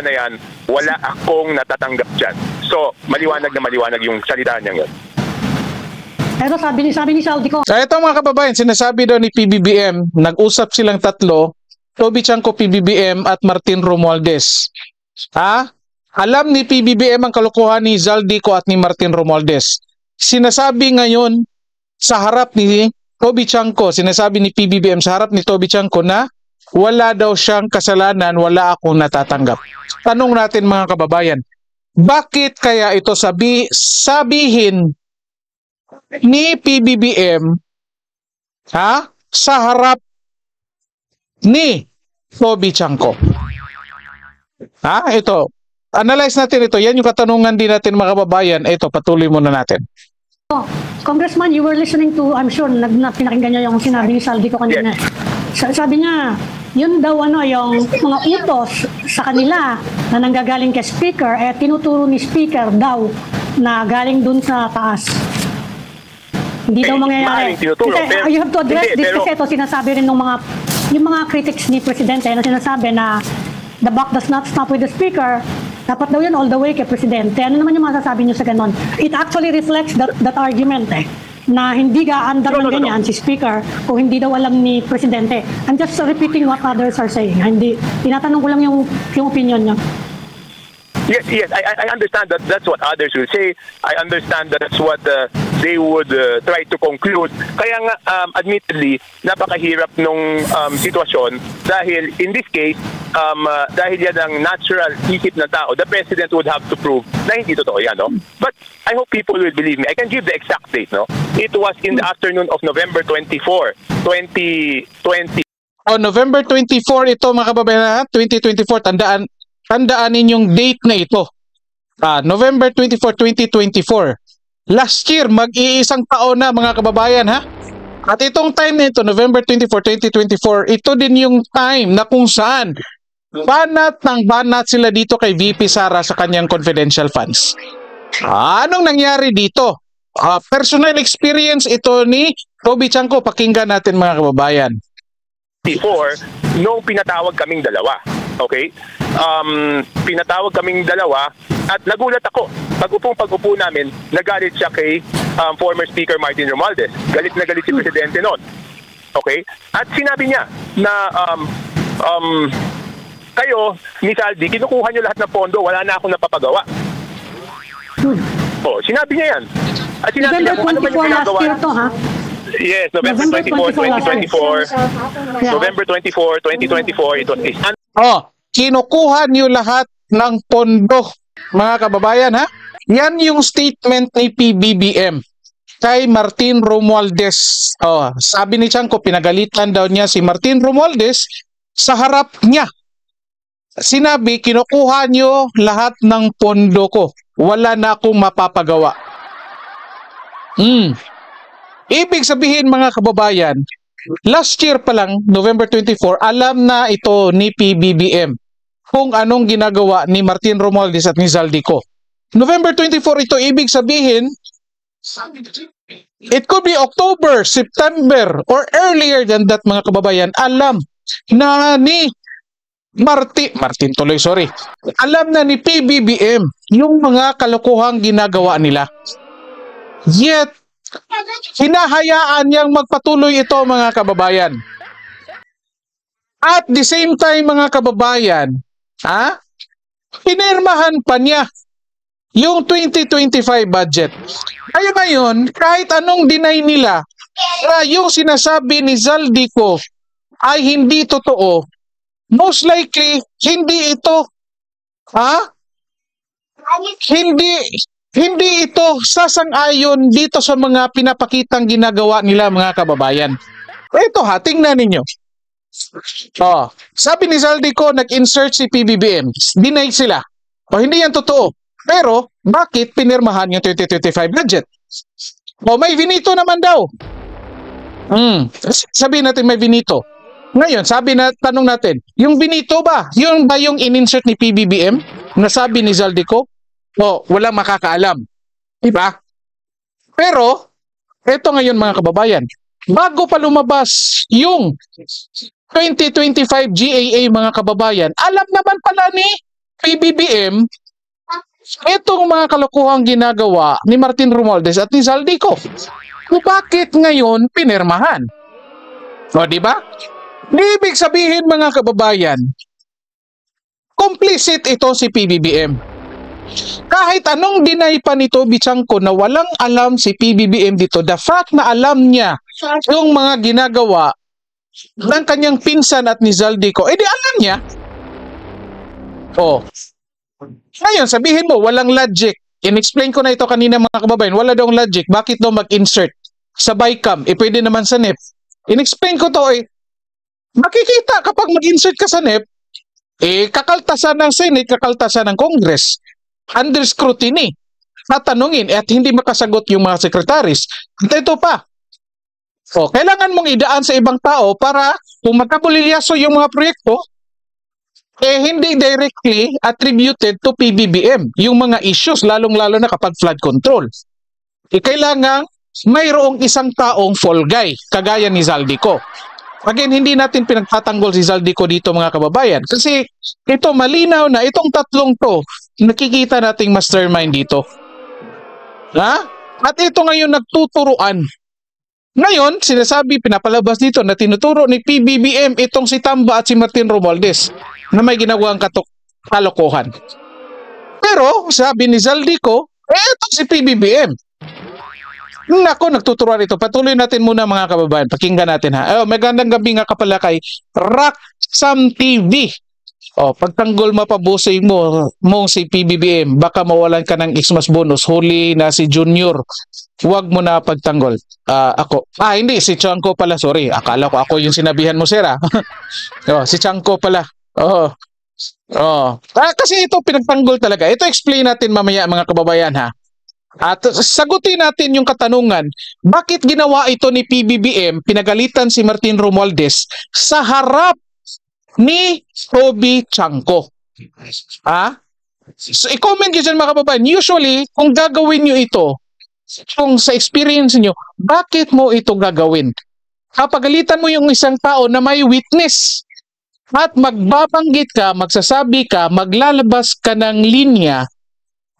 usapan na yan, wala akong natatanggap dyan. So, maliwanag na maliwanag yung salita niya yun. Pero sabi ni Zaldico. So ito mga kababayan, sinasabi daw ni PBBM, nag-usap silang tatlo, Toby Chanco, PBBM at Martin Romualdez. Ha? Alam ni PBBM ang kalokohan ni Zaldico at ni Martin Romualdez. Sinasabi ngayon sa harap ni Toby Chanco, sinasabi ni PBBM sa harap ni Toby Chanco na wala daw siyang kasalanan, wala akong natatanggap. Tanong natin mga kababayan, bakit kaya ito sabihin ni PBBM sa harap ni Toby Chanco? Ito. Analyze natin ito. Yan yung katanungan din natin mga kababayan. Ito, patuloy muna natin. Congressman, you were listening to, I'm sure, pinakinggan niya yung sinabi ni Zaldico kanina. Yes. Sabi niya, yun daw yung mga utos sa kanila na nanggagaling kay Speaker, tinuturo ni Speaker daw na galing dun sa taas. Hindi daw mangyayari. Kasi you have to address this kasi ito sinasabi rin yung mga critics ni Presidente na sinasabi na the buck does not stop with the Speaker. Dapat daw yun all the way kay Presidente. Ano naman yung masasabi niyo sa ganon? It actually reflects that argument na hindi gaandar ng ganyan si Speaker kung hindi daw alam ni Presidente. I'm just repeating what others are saying. Hindi, tinatanong ko lang yung opinion niya. Yes, I understand that that's what others will say. I understand that that's what they would try to conclude. Kaya nga, admittedly, napakahirap nung sitwasyon dahil in this case, dahil yan ang natural isip ng tao, the President would have to prove na hindi totoo yan, no? But I hope people will believe me. I can give the exact date, no? It was in the afternoon of November 24, 2020. November 24 ito mga kababayan, 2024, tandaan ninyong date na ito. November 24, 2024. Last year, mag-iisang taon na mga kababayan ha. At itong time na ito, November 24, 2024, ito din yung time na kung saan banat sila dito kay VP Sara sa kanyang confidential funds. Anong nangyari dito? Personal experience ito ni Toby Chanco. Pakinggan natin mga kababayan. Before, nung pinatawag kaming dalawa. Okay? Pinatawag kaming dalawa at nagulat ako. Pag-upo namin, nagalit siya kay former Speaker Martin Romualdez. Galit na galit si Presidente noon. Okay? At sinabi niya na kayo, ni Saldi, kinukuha niyo lahat ng pondo, wala na akong napapagawa. Sinabi niya yan. At sinabi niya kung ano man yung ginagawa. Yes, November 24, 2024. November 24, 2024, it was kinukuha niyo lahat ng pondo, mga kababayan ha. Yan yung statement ni PBBM kay Martin Romualdez. Sabi ni Chanco, pinagalitan daw niya si Martin Romualdez sa harap niya. Sinabi, kinukuha niyo lahat ng pondo ko. Wala na akong mapapagawa. Ibig sabihin mga kababayan, last year pa lang, November 24, alam na ito ni PBBM kung anong ginagawa ni Martin Romualdez at ni Zaldico. November 24 ito, ibig sabihin, it could be October, September, or earlier than that mga kababayan. Alam na ni alam na ni PBBM yung mga kalokohang ginagawa nila. Yet, hinahayaan niyang magpatuloy ito mga kababayan. At the same time mga kababayan, pinirmahan pa niya yung 2025 budget. Kaya ngayon, kahit anong deny nila na yung sinasabi ni Zaldico ay hindi totoo, most likely, hindi ito, hindi ito sasang-ayon dito sa mga pinapakitang ginagawa nila mga kababayan. Ito tingnan ninyo. Sabi ni Zaldico, nag-insert si PBBM. Deny sila. Hindi yan totoo. Pero, bakit pinirmahan yung 2025 budget? May vinito naman daw. Sabihin natin may vinito. Ngayon, tanong natin, yung binito ba? Yun ba yung in-insert ni PBBM? Nasabi ni Zaldico? Walang makakaalam. Diba? Pero, eto ngayon mga kababayan, bago pa lumabas yung 2025 GAA mga kababayan, alam naman pala ni PBBM, itong mga kalokohang ginagawa ni Martin Romualdez at ni Zaldico. Bakit ngayon pinirmahan? O, di ba? Ibig sabihin mga kababayan, complicit ito si PBBM. Kahit anong deny pa ni Toby Chanco na walang alam si PBBM dito, the fact na alam niya yung mga ginagawa ng kanyang pinsan at ni Zaldico, di alam niya. Oh. Ngayon, sabihin mo, walang logic. In-explain ko na ito kanina mga kababayan, wala daw logic. Bakit daw mag-insert sa BICAM? Pwede naman sa NEP. In-explain ko to makikita kapag mag-insert ka sa NEP, kakaltasan ng Senate, kakaltasan ng Congress. Under scrutiny. Tatanungin at hindi makasagot yung mga secretaries. At ito pa. Kailangan mong idaan sa ibang tao para kung magkabulilyaso yung mga proyekto, hindi directly attributed to PBBM yung mga issues, lalong-lalo na kapag flood control. Kailangan mayroong isang taong fall guy, kagaya ni Zaldico. Again, hindi natin pinagtatanggol si Zaldico dito mga kababayan. Kasi ito malinaw na itong tatlong to, nakikita nating mastermind dito. Ha? At ito ngayon nagtuturuan. Ngayon, sinasabi, pinapalabas dito na tinuturo ni PBBM itong si Tamba at si Martin Romualdez na may ginawang kalokohan. Pero, sabi ni Zaldico, ito si PBBM. Nako, nagtuturuan ito. Patuloy natin muna mga kababayan. Pakinggan natin ha. Magandang gabi nga kapala kay Raksam TV. Pagtanggol mapabusoy mo si PBBM, baka mawalan ka ng Xmas bonus. Huli na si Junior. Huwag mo na pagtanggol. Ako. Hindi. Si Chanco pala. Sorry. Akala ko ako yung sinabihan mo, sir. Si Chanco pala. Kasi ito pinagtanggol talaga. Ito explain natin mamaya mga kababayan ha. At sagutin natin yung katanungan, bakit ginawa ito ni PBBM, pinagalitan si Martin Romualdez sa harap ni Toby Chanco? So, i-comment nyo dyan mga kababayan. Usually, kung gagawin nyo ito, kung sa experience nyo, bakit mo ito gagawin? Kapagalitan mo yung isang tao na may witness at magbabanggit ka, magsasabi ka, maglalabas ka ng linya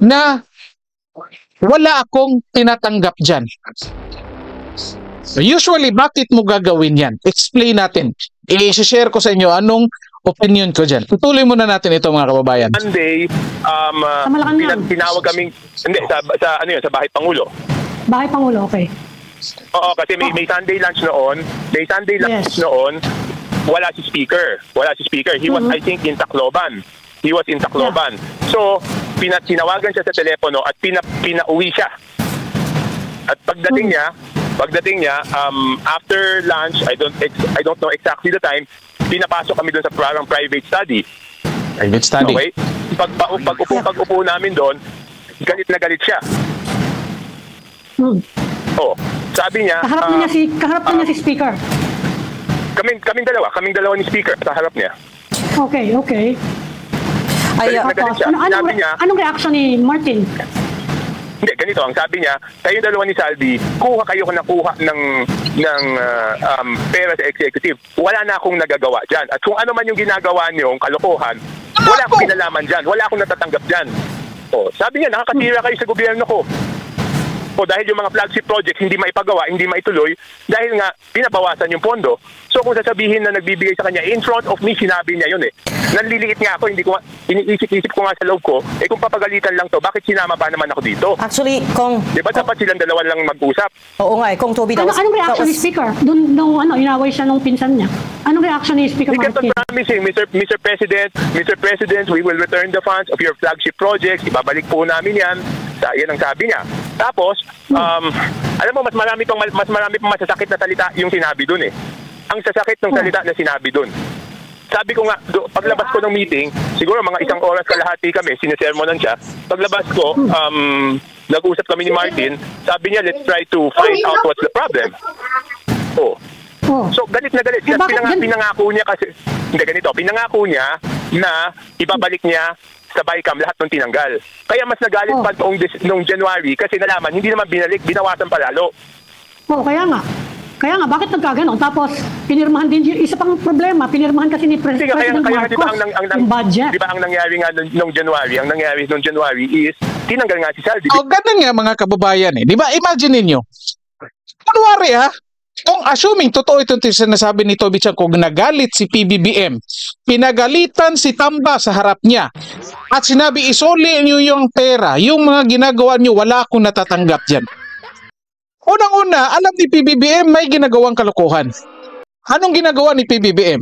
na wala akong tinatanggap dyan. So usually, bakit mo gagawin yan? Explain natin. I-share ko sa inyo anong opinion ko dyan. Tutuloy muna natin ito mga kababayan. Monday, tinawag kaming, sa Bahay Pangulo. Bahay Pangulo, okay. Oo, kasi may Sunday lunch noon. May Sunday lunch noon, wala si speaker. He was, I think, in Tacloban. Yeah. So, tinawagan siya sa telepono at pinauwi siya. At pagdating niya, after lunch, I don't know exactly the time, pinapasok kami doon sa parang private study. Private study. Okay? Pag-upo namin doon, galit na galit siya. Sabi niya, kaharap niya si speaker. Kaming dalawa ni speaker sa harap niya. Okay. Anong reaction ni Martin? Hindi, ganito. Ang sabi niya, kayong dalawa ni Saldi, kayo nakuha ng pera sa executive. Wala na akong nagagawa dyan. At kung ano man yung ginagawa niyo, yung kalokohan, wala akong kinalaman dyan. Wala akong natatanggap dyan. Sabi niya, nakakasira kayo sa gobyerno ko. Dahil yung mga flagship projects hindi maipagawa, hindi maituloy, dahil nga binabawasan yung pondo. So kung sasabihin na nagbibigay sa kanya, in front of me, sinabi niya yun Nanliliit nga ako, iniisip ko nga sa loob ko, kung papagalitan lang to, bakit sinama pa naman ako dito? Actually, Kong... Diba dapat silang dalawa lang mag-usap? Oo nga Kong Toby. Anong reaction ni speaker? Doon inaway siya nung pinsan niya. Anong reaction ni speaker Martin? He kept on promising, Mr. President, we will return the funds of your flagship projects, ibabalik po namin yan. Yan ang sabi niya. Tapos, alam mo, mas marami pang masasakit na salita yung sinabi dun Ang sasakit ng salita na sinabi dun. Sabi ko nga, paglabas ko ng meeting, siguro mga 1 oras kalahati kami, sinisermonan siya. Paglabas ko, nag-usap kami ni Martin, sabi niya, let's try to find out what's the problem. So, galit na galit. Pinangako niya kasi, hindi ganito, pinangako niya na ibabalik niya sa BICAM lahat ng tinanggal. Kaya mas nagalit pa noong January kasi nalaman, hindi naman binalik, binawasan palalo. Kaya nga. Kaya nga, bakit nagkaganon? Tapos, pinirmahan din, isa pang problema, pinirmahan kasi ni Sige, President kaya di ba Marcos yung budget. di ba ang nangyari nga nung January is tinanggal nga si Saldi. O, ganun nga mga kababayan eh. Di ba? Imagine ninyo. Kunwari ha, kung assuming totoo itong sinasabi ni Toby Chan, kung nagalit si PBBM, pinagalitan si Tamba sa harap niya, at sinabi, isoli niyo yung pera, yung mga ginagawa niyo, wala akong natatanggap dyan. Unang-una, alam ni PBBM may ginagawang kalokohan. Anong ginagawa ni PBBM?